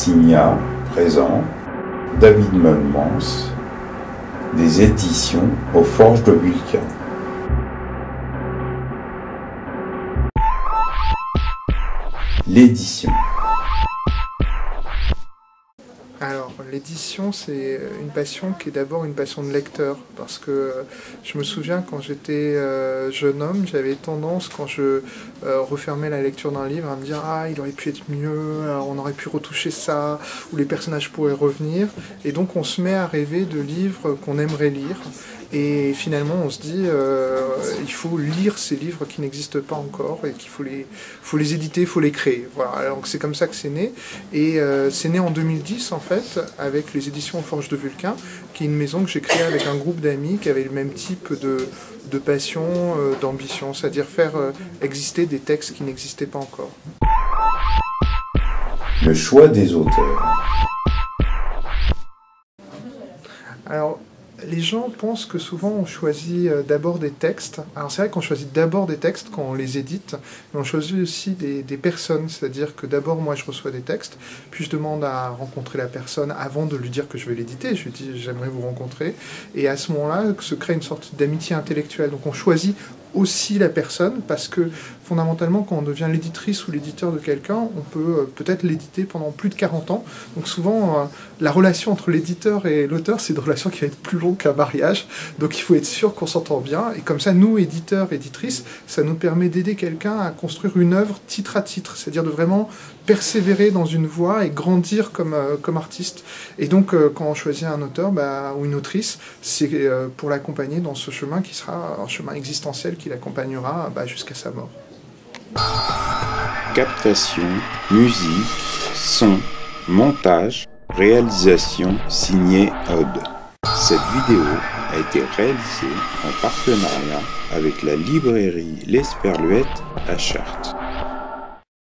Signa présente David Meulemans, des éditions aux Forges de Vulcain. L'édition. Alors, l'édition, c'est une passion qui est d'abord une passion de lecteur, parce que je me souviens quand j'étais jeune homme, j'avais tendance, quand je refermais la lecture d'un livre, à me dire « Ah, il aurait pu être mieux, on aurait pu retoucher ça, ou les personnages pourraient revenir ». Et donc on se met à rêver de livres qu'on aimerait lire, et finalement on se dit il faut lire ces livres qui n'existent pas encore, et qu'il faut les éditer, il faut les créer. Voilà, donc c'est comme ça que c'est né, et c'est né en 2010 en fait, avec les éditions aux Forges de Vulcain, qui est une maison que j'ai créée avec un groupe d'amis qui avaient le même type de passion, d'ambition, c'est-à-dire faire exister des textes qui n'existaient pas encore. Le choix des auteurs. Alors, les gens pensent que souvent on choisit d'abord des textes. Alors c'est vrai qu'on choisit d'abord des textes quand on les édite, mais on choisit aussi des personnes, c'est-à-dire que d'abord moi je reçois des textes, puis je demande à rencontrer la personne avant de lui dire que je vais l'éditer, je lui dis j'aimerais vous rencontrer, et à ce moment-là se crée une sorte d'amitié intellectuelle. Donc on choisit aussi la personne, parce que fondamentalement quand on devient l'éditrice ou l'éditeur de quelqu'un, on peut peut-être l'éditer pendant plus de 40 ans. Donc souvent la relation entre l'éditeur et l'auteur, c'est une relation qui va être plus longue qu'un mariage, donc il faut être sûr qu'on s'entend bien, et comme ça nous, éditeurs, éditrices, ça nous permet d'aider quelqu'un à construire une œuvre titre à titre, c'est-à-dire de vraiment persévérer dans une voie et grandir comme artiste. Et donc quand on choisit un auteur ou une autrice, c'est pour l'accompagner dans ce chemin qui sera un chemin existentiel qui l'accompagnera jusqu'à sa mort. Captation, musique, son, montage, réalisation signée Odd. Cette vidéo a été réalisée en partenariat avec la librairie L'Esperluette à Chartres.